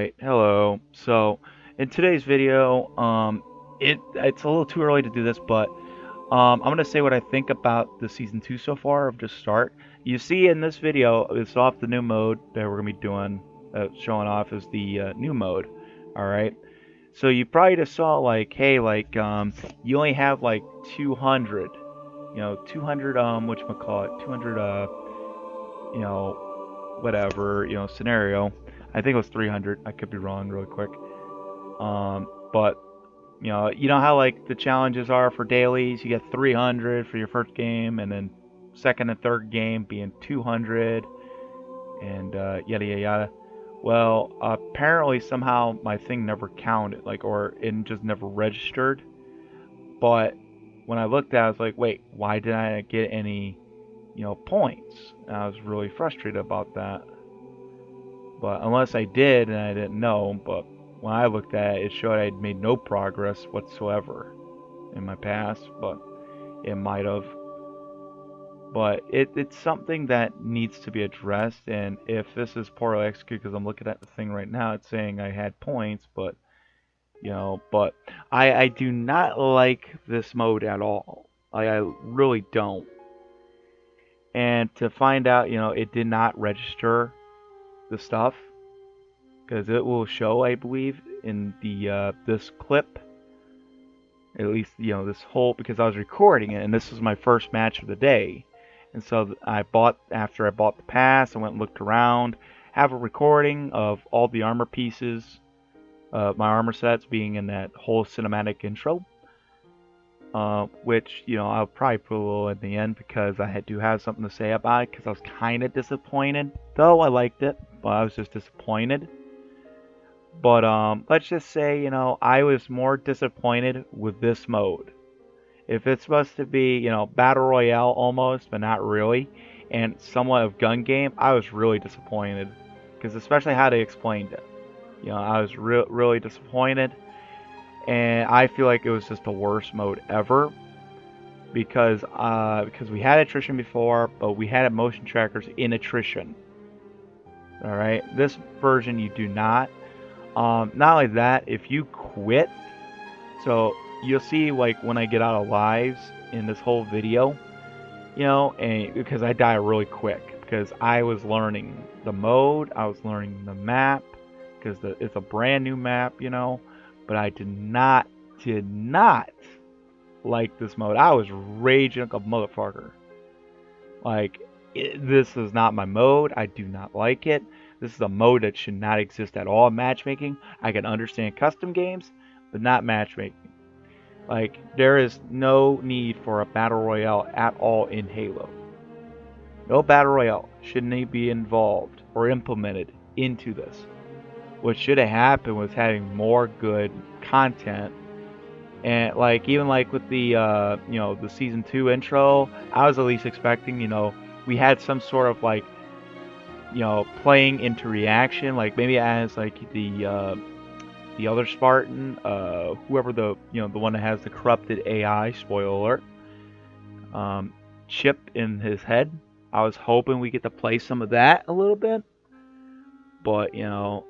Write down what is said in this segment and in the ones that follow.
Alright, hello. So, in today's video, it's a little too early to do this, but I'm gonna say what I think about the season 2 so far of just start. You see in this video, it's off the new mode that we're gonna be doing, showing off is the new mode. Alright, so you probably just saw like, hey, like, you only have like 200, 200, whatchamacallit, 200, you know, whatever, scenario. I think it was 300. I could be wrong really quick. But you know how like the challenges are for dailies. You get 300 for your first game, and then second and third game being 200, and yada yada yada. Well, apparently somehow my thing never counted, like, or it just never registered. But when I looked at it, I was like, wait, why did I not get any, points? And I was really frustrated about that. But unless I did and I didn't know, but when I looked at it, it showed I'd made no progress whatsoever in my past, but it might have. But it's something that needs to be addressed, and if this is poorly executed, because I'm looking at the thing right now, it's saying I had points, but, but I do not like this mode at all. Like, I really don't. And to find out, it did not register the stuff, because it will show, I believe, in the this clip, at least this whole, because I was recording it and this was my first match of the day, and so after I bought the pass, I went and looked around, have a recording of all the armor pieces, my armor sets being in that whole cinematic intro, which I'll probably put a little at the end because I do have something to say about it, because I was kind of disappointed, though I liked it, but I was just disappointed. But let's just say, I was more disappointed with this mode. If it's supposed to be, battle royale almost, but not really, and somewhat of gun game, I was really disappointed, because especially how they explained it. I was really disappointed, and I feel like it was just the worst mode ever, because we had attrition before, but we had motion trackers in attrition. All right, this version you do not. Not only that, if you quit, so you'll see like when I get out of lives in this whole video, and because I die really quick, because I was learning the mode, I was learning the map, because it's a brand new map, but I did not like this mode. I was raging like a motherfucker. Like, this is not my mode. I do not like it. This is a mode that should not exist at all in matchmaking. I can understand custom games, but not matchmaking. Like, there is no need for a battle royale at all in Halo. No battle royale should need be involved or implemented into this. What should have happened was having more good content. And like, even like with the the season 2 intro, I was at least expecting, we had some sort of like, playing into reaction, like maybe as like the other Spartan, whoever the the one that has the corrupted AI, spoiler alert, chip in his head. I was hoping we get to play some of that a little bit, but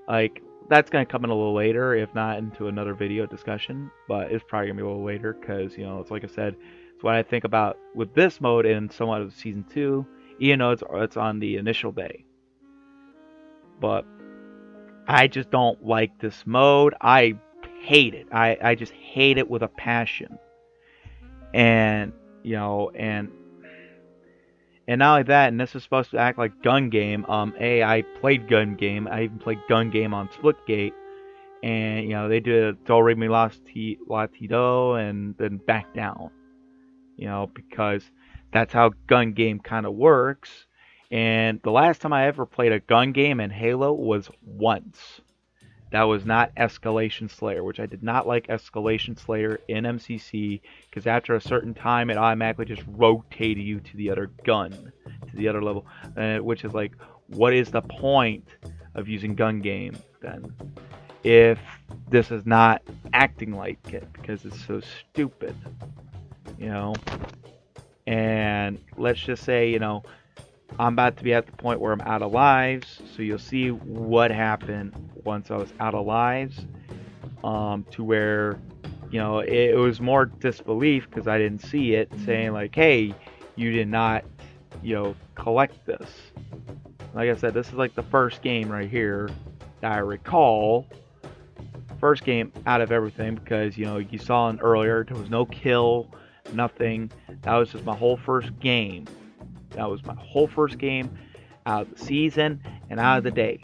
like, that's gonna come in a little later, if not into another video discussion. But it's probably gonna be a little later, because it's like I said, it's what I think about with this mode and somewhat of season 2, even though it's on the initial day. But I just don't like this mode. I hate it. I just hate it with a passion. And and not only that, and this is supposed to act like gun game. I played gun game. I even played gun game on Splitgate, and they did a Do Re Mi La Ti Do and then back down. Because that's how gun game kind of works. And the last time I ever played a gun game in Halo was once. That was not Escalation Slayer, which I did not like Escalation Slayer in MCC, because after a certain time it automatically just rotated you to the other gun, to the other level, which is like, what is the point of using gun game then, if this is not acting like it, because it's so stupid, And let's just say, I'm about to be at the point where I'm out of lives, so you'll see what happened once I was out of lives. To where, it was more disbelief because I didn't see it, saying like, hey, you did not, collect this. Like I said, this is like the first game right here that I recall. First game out of everything because, you saw it earlier, there was no kill, nothing. That was just my whole first game. That was my whole first game out of the season and out of the day.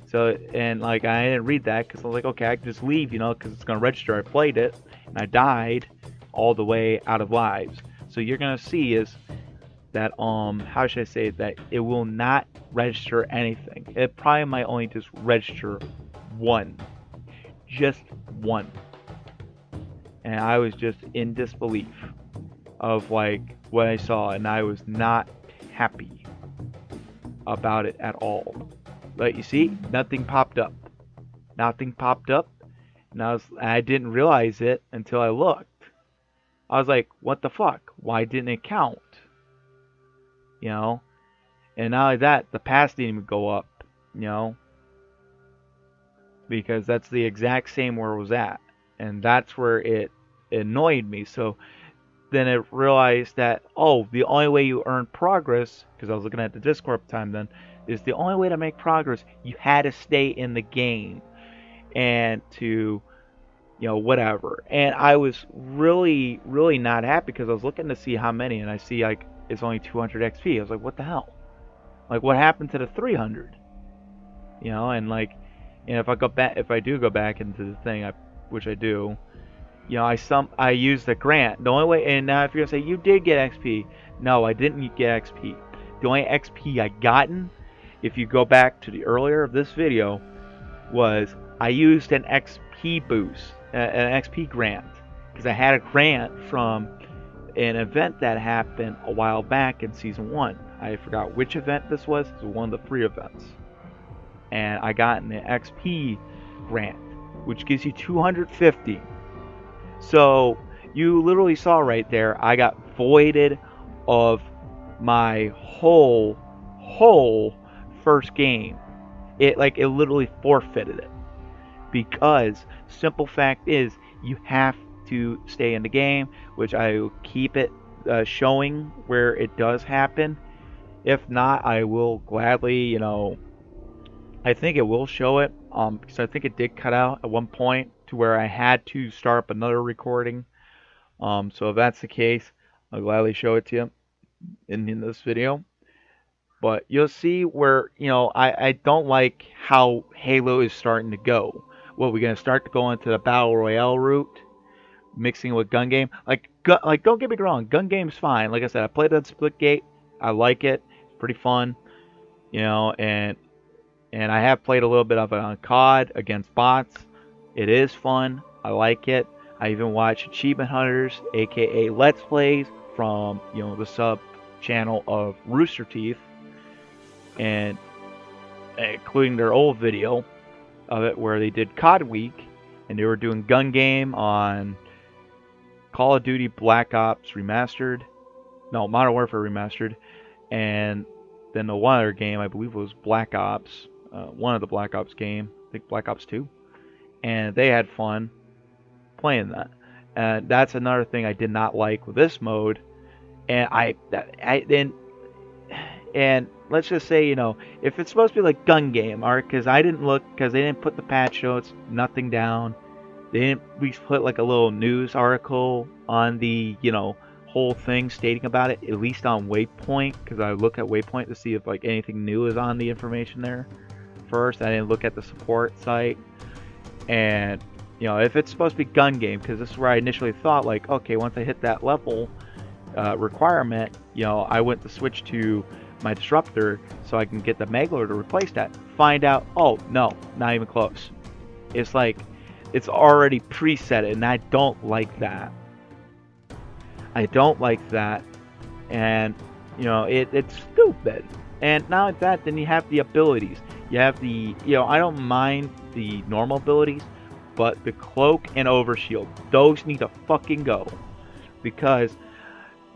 So, and like, I didn't read that because I was like, okay, I can just leave, because it's going to register. I played it and I died all the way out of lives. So you're going to see is that, how should I say it, that it will not register anything. It probably might only just register one. Just one. And I was just in disbelief of like what I saw, and I was not happy about it at all. But you see, nothing popped up. Nothing popped up, and I didn't realize it until I looked. I was like, what the fuck? Why didn't it count? And not only that, the pass didn't even go up, because that's the exact same where it was at, and that's where it annoyed me. So then I realized that, oh, the only way you earn progress, because I was looking at the Discord time then, is the only way to make progress, you had to stay in the game and to, whatever. And I was really, really not happy because I was looking to see how many, and I see like it's only 200 XP. I was like, what the hell? Like, what happened to the 300? And like, if I do go back into the thing, which I do, I use the grant. The only way, and now if you're gonna say you did get XP, no, I didn't get XP. The only XP I gotten, if you go back to the earlier of this video, was I used an XP boost, an XP grant, because I had a grant from an event that happened a while back in season 1. I forgot which event this was. It was one of the 3 events, and I got an XP grant, which gives you 250. So you literally saw right there, I got voided of my whole first game. It literally forfeited it, because simple fact is you have to stay in the game, which I will keep it showing where it does happen. If not, I will gladly, I think it will show it, because I think it did cut out at one point to where I had to start up another recording. So if that's the case, I'll gladly show it to you in this video. But you'll see where, I don't like how Halo is starting to go. Well, we're going to start to go into the Battle Royale route, mixing with gun game. Like, don't get me wrong, gun game's fine. Like I said, I played on Splitgate. I like it. It's pretty fun, and I have played a little bit of it on COD against bots. It is fun. I like it. I even watch Achievement Hunters, aka Let's Plays, from the sub channel of Rooster Teeth, and including their old video of it where they did COD Week, and they were doing gun game on Call of Duty Black Ops Remastered, no, Modern Warfare Remastered, and then the one other game, I believe, was Black Ops, one of the Black Ops game, I think Black Ops 2, and they had fun playing that. And that's another thing I did not like with this mode. And let's just say, if it's supposed to be like gun game, alright, because I didn't look, because they didn't put the patch notes, nothing down. They didn't at least put like a little news article on the, whole thing stating about it, at least on Waypoint, because I look at Waypoint to see if like anything new is on the information there first. I didn't look at the support site. And if it's supposed to be gun game, because this is where I initially thought, like, okay, once I hit that level requirement, I went to switch to my disruptor so I can get the Magler to replace that. Find out, oh no, not even close. It's like it's already preset, and I don't like that. I don't like that, and it's stupid. And not like that, then you have the abilities. You have the, I don't mind the normal abilities, but the cloak and overshield, those need to fucking go, because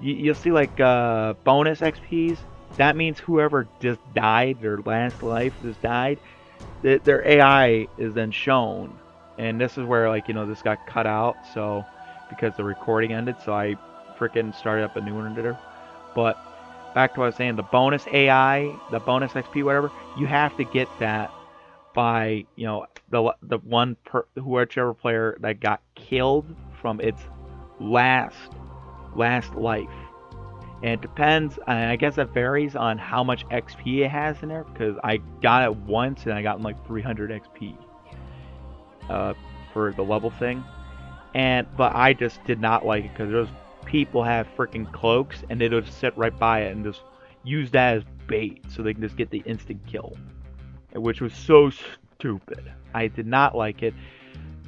you'll see like bonus XPs. that means whoever just died, their last life just died, their AI is then shown. And this is where, like, this got cut out, so because the recording ended, so I freaking started up a new one there. But back to what I was saying, the bonus AI, the bonus XP, whatever, you have to get that by, the whichever player that got killed from its last life. And it depends, I guess that varies on how much XP it has in there, because I got it once and I got like 300 XP for the level thing. But I just did not like it, because those people have freaking cloaks and they just sit right by it and just use that as bait so they can just get the instant kill, which was so stupid. I did not like it.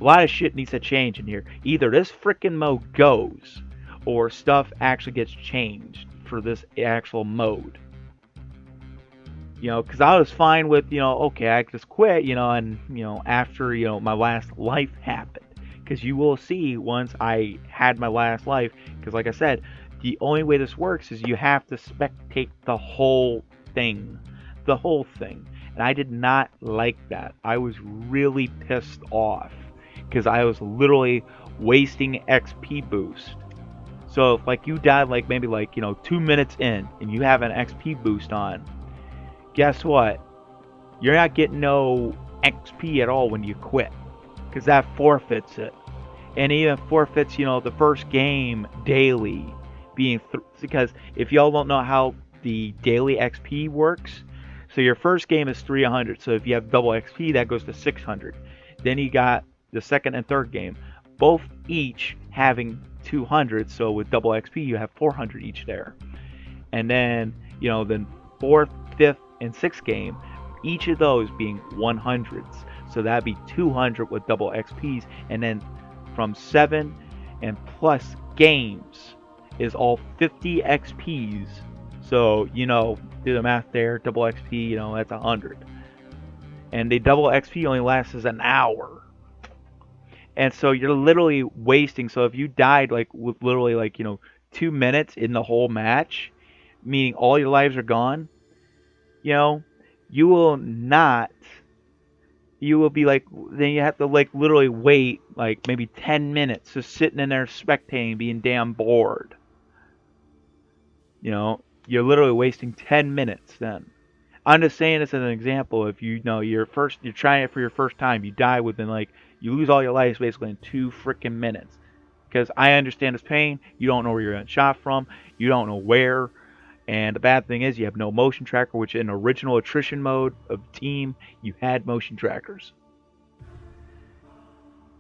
A lot of shit needs to change in here. Either this freaking mode goes, or stuff actually gets changed for this actual mode. Because I was fine with, okay, I just quit, and, after, my last life happened. Because you will see once I had my last life, because like I said, the only way this works is you have to spectate the whole thing. The whole thing. And I did not like that. I was really pissed off, because I was literally wasting XP boost. So if like you died like maybe like 2 minutes in and you have an XP boost on, guess what? You're not getting no XP at all when you quit, because that forfeits it. And even forfeits the first game daily being because if y'all don't know how the daily XP works, so your first game is 300, so if you have double XP that goes to 600. Then you got the second and third game, both each having 200, so with double XP you have 400 each there. And then then fourth, fifth, and sixth game, each of those being 100s, so that'd be 200 with double XPs. And then from 7 and plus games is all 50 XPs, so do the math there, double XP, that's 100. And the double XP only lasts an hour. And so you're literally wasting. So if you died like with literally like 2 minutes in the whole match, meaning all your lives are gone, you will not. You will be like, then you have to like literally wait like maybe 10 minutes just sitting in there spectating, being damn bored. You're literally wasting 10 minutes then. I'm just saying this as an example. If you're trying it for your first time, you die within you lose all your lives basically in 2 freaking minutes. Because I understand this pain. You don't know where you're getting shot from. You don't know where. And the bad thing is you have no motion tracker, which in original attrition mode of team, you had motion trackers.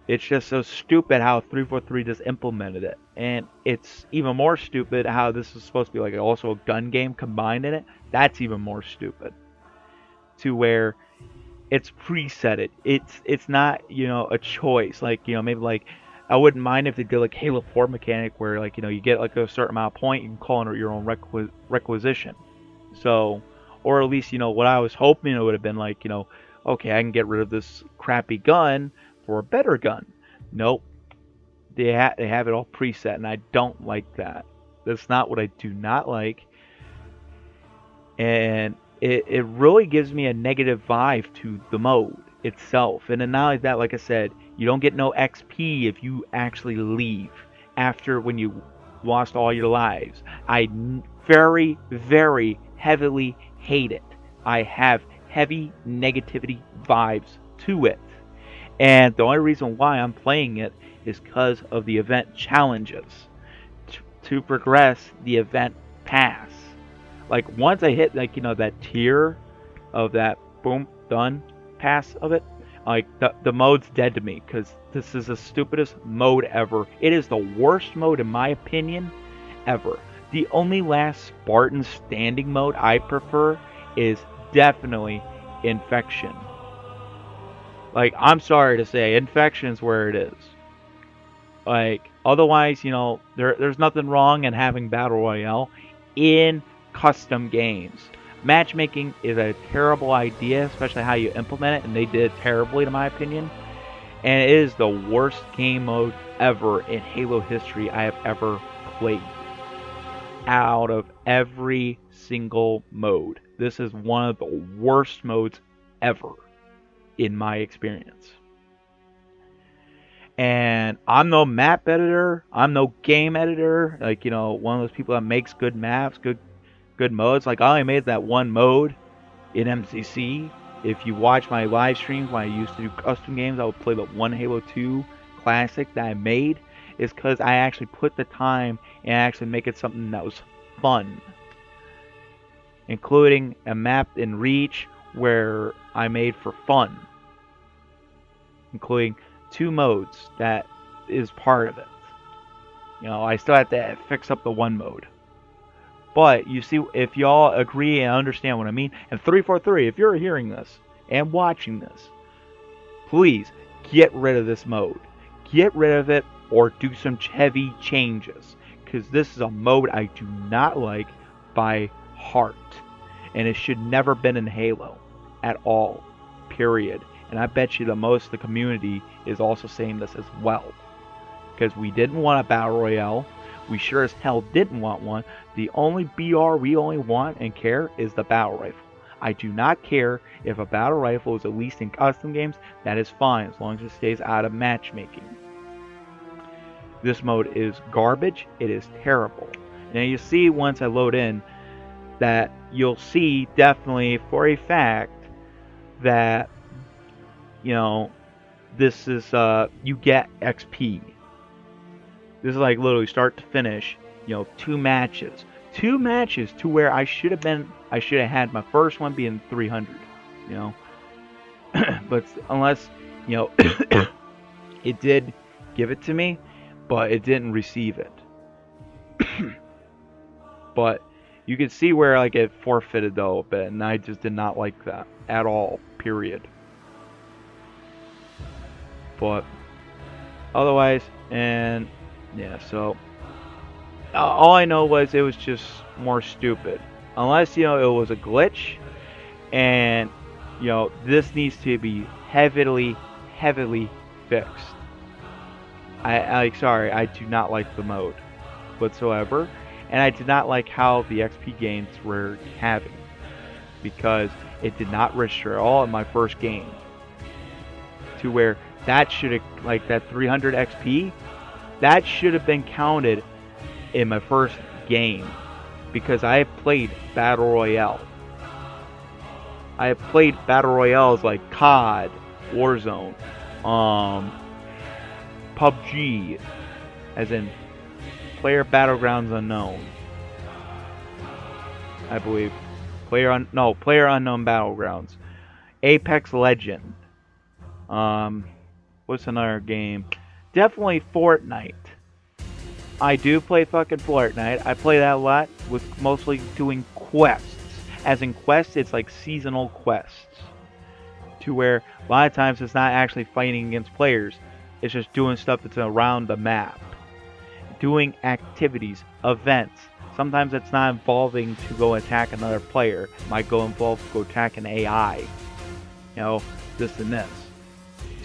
It's just so stupid how 343 just implemented it. And it's even more stupid how this is supposed to be like also a gun game combined in it. That's even more stupid. To where it's presetted. It's not, a choice. Maybe I wouldn't mind if they did like Halo 4 mechanic where you get like a certain amount of point, you can call in your own requisition. So, or at least, what I was hoping it would have been like, okay, I can get rid of this crappy gun for a better gun. Nope. They have it all preset, and I don't like that. That's not what I do not like. And it really gives me a negative vibe to the mode itself. And then not like that, like I said, you don't get no XP if you actually leave after when you lost all your lives. I very, very heavily hate it. I have heavy negativity vibes to it. And the only reason why I'm playing it is because of the event challenges to progress the event pass. Like once I hit that tier of that boom done pass of it, like the mode's dead to me, because this is the stupidest mode ever. It is the worst mode in my opinion ever. The only last Spartan standing mode I prefer is definitely Infection. Like, I'm sorry to say, Infection's where it is. Like, otherwise, there's nothing wrong in having Battle Royale in custom games. Matchmaking is a terrible idea, especially how you implement it, and they did it terribly, in my opinion. And it is the worst game mode ever in Halo history I have ever played. Out of every single mode. This is one of the worst modes ever in my experience. And I'm no map editor, I'm no game editor, like, one of those people that makes good maps, good modes. Like, I only made that one mode in MCC. If you watch my live streams when I used to do custom games, I would play the one Halo 2 classic that I made. Is because I actually put the time and actually make it something that was fun, including a map in Reach where I made for fun, including 2 modes that is part of it. I still have to fix up the one mode. But you see, if y'all agree and understand what I mean, and 343, if you're hearing this and watching this, please get rid of this mode. Get rid of it or do some heavy changes, because this is a mode I do not like by heart, and it should never been in Halo at all, period. And I bet you that most of the community is also saying this as well, because we didn't want a battle royale. We sure as hell didn't want one. The only BR we only want and care is the battle rifle. I do not care if a battle rifle is at least in custom games. That is fine as long as it stays out of matchmaking. This mode is garbage. It is terrible. Now you see, once I load in, that you'll see definitely for a fact that this is you get XP. This is like literally start to finish, 2 matches. 2 matches to where I should have had my first one being 300, But unless, it did give it to me, but it didn't receive it. But you can see where like it forfeited though a bit, and I just did not like that at all, period. But otherwise, and yeah, so all I know was it was just more stupid. Unless, it was a glitch, and, this needs to be heavily fixed. Sorry, I do not like the mode whatsoever, and I did not like how the XP gains were having, because it did not register at all in my first game, to where that should have, like that 300 XP, that should have been counted in my first game, because I have played Battle Royale. I have played Battle Royales like COD, Warzone, PUBG, as in Player Battlegrounds Unknown, I believe. Player Unknown Battlegrounds. Apex Legend. What's another game? Definitely Fortnite. I do play fucking Fortnite. I play that a lot with mostly doing quests. As in quests, it's like seasonal quests. To where a lot of times it's not actually fighting against players. It's just doing stuff that's around the map. Doing activities, events. Sometimes it's not involving to go attack another player. It might involve to go attack an AI. This and this.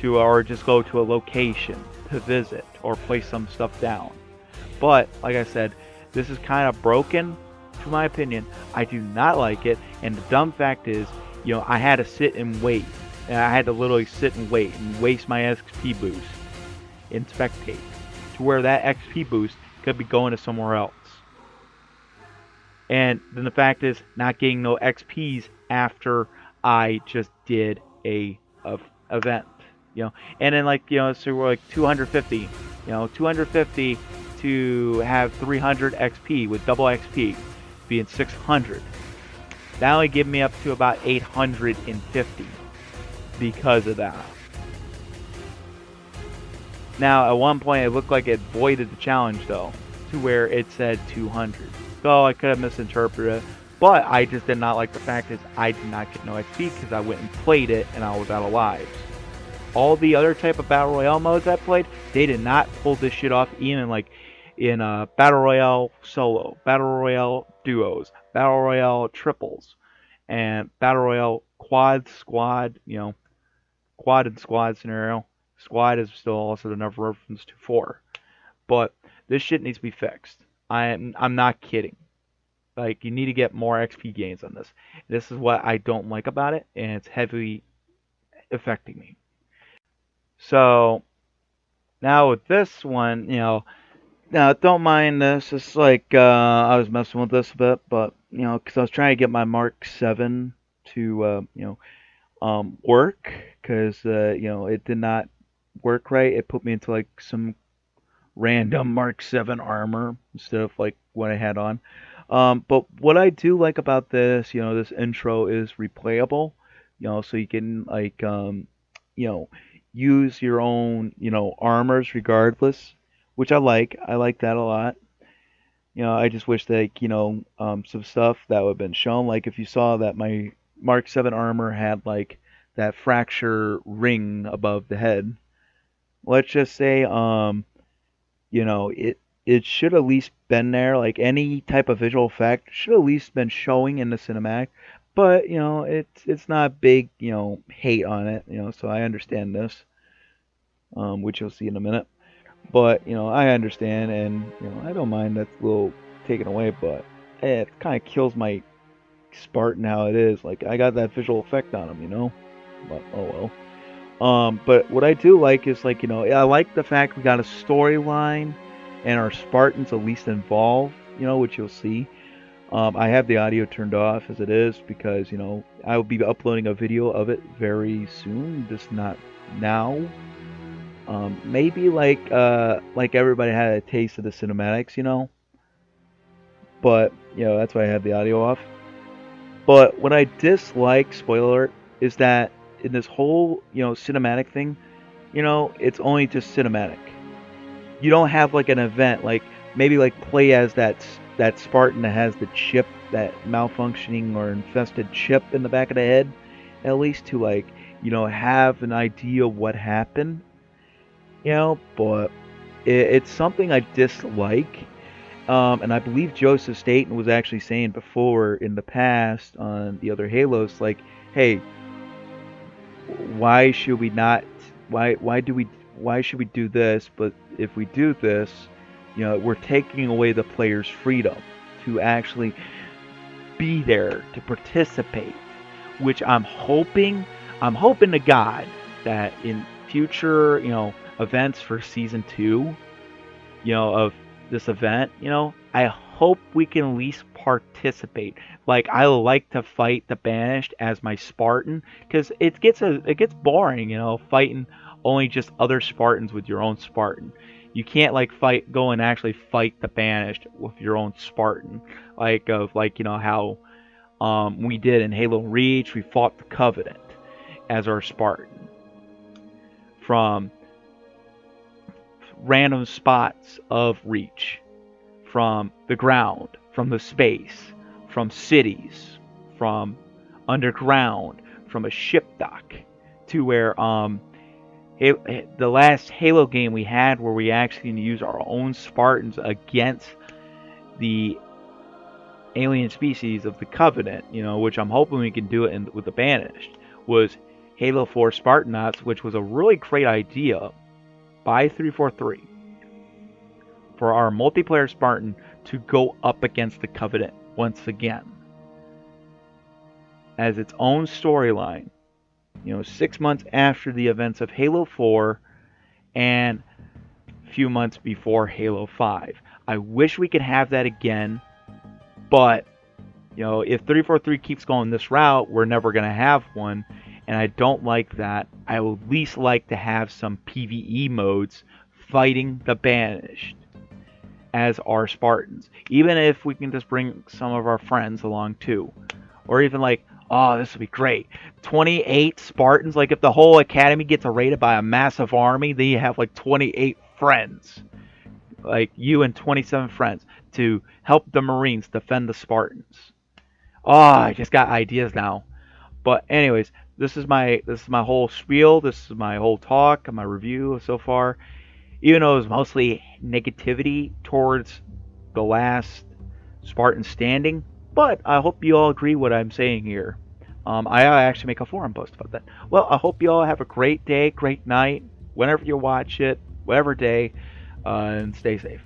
Or just go to a location to visit or place some stuff down. But, like I said, this is kind of broken, to my opinion. I do not like it, and the dumb fact is, I had to sit and wait. And I had to literally sit and wait and waste my XP boost in spectate, to where that XP boost could be going to somewhere else. And then the fact is, not getting no XPs after I just did a event. And then so we're like 250, 250 to have 300 XP with double XP being 600. That only gave me up to about 850 because of that. Now, at one point, it looked like it voided the challenge though, to where it said 200. So I could have misinterpreted it, but I just did not like the fact that I did not get no XP because I went and played it and I was out of lives. All the other type of Battle Royale modes I played, they did not pull this shit off, even like in Battle Royale solo, Battle Royale duos, Battle Royale triples, and Battle Royale quad, squad, quad and squad scenario. Squad is still also another reference to 4. But this shit needs to be fixed. I'm not kidding. Like, you need to get more XP gains on this. This is what I don't like about it, and it's heavily affecting me. So now with this one, now don't mind this. It's like I was messing with this a bit, but because I was trying to get my Mark 7 to work, because it did not work right. It put me into like some random Mark 7 armor instead of like what I had on. But what I do like about this, this intro is replayable. So you can like you know, use your own, armors regardless, which I like. I like that a lot. I just wish that, some stuff that would have been shown. Like if you saw that my Mark 7 armor had like that fracture ring above the head. Let's just say, it should at least been there. Like any type of visual effect should at least been showing in the cinematic. But it's not big hate on it. So I understand this, which you'll see in a minute. But I understand, and I don't mind that's a little taken away. But it kind of kills my Spartan how it is. Like I got that visual effect on him. But oh well. But what I do like is like I like the fact we got a storyline, and our Spartans at least involved. Which you'll see. I have the audio turned off as it is because I will be uploading a video of it very soon, just not now. Maybe like everybody had a taste of the cinematics. But that's why I have the audio off. But what I dislike, spoiler alert, is that in this whole cinematic thing, it's only just cinematic. You don't have like an event, like maybe like play as that Spartan that has the chip, that malfunctioning or infested chip in the back of the head, at least to like have an idea what happened. But it's something I dislike. And I believe Joseph Staten was actually saying before in the past on the other Halos, like, hey, why should we not? Why should we do this? But if we do this, we're taking away the player's freedom to actually be there to participate. Which I'm hoping to God that in future, events for season 2, of this event, I hope we can at least participate. Like I like to fight the banished as my Spartan because it gets boring, fighting only just other Spartans with your own Spartan. You can't like go and actually fight the banished with your own Spartan. How we did in Halo Reach, we fought the Covenant as our Spartan from random spots of Reach, from the ground, from the space, from cities, from underground, from a ship dock, to where the last Halo game we had where we actually use our own Spartans against the alien species of the Covenant, which I'm hoping we can do it with the Banished, was Halo 4 Spartanauts, which was a really great idea by 343 for our multiplayer Spartan to go up against the Covenant once again as its own storyline. 6 months after the events of Halo 4 and a few months before Halo 5. I wish we could have that again, but if 343 keeps going this route, we're never going to have one, and I don't like that. I would at least like to have some PvE modes fighting the Banished as our Spartans, even if we can just bring some of our friends along too, or even like, oh, this would be great. 28 Spartans. Like, if the whole academy gets raided by a massive army, then you have like 28 friends. Like, you and 27 friends to help the Marines defend the Spartans. Oh, I just got ideas now. But anyways, this is my whole spiel. This is my whole talk and my review so far. Even though it was mostly negativity towards the last Spartan standing, but I hope you all agree what I'm saying here. I actually make a forum post about that. Well, I hope you all have a great day, great night, whenever you watch it, whatever day, and stay safe.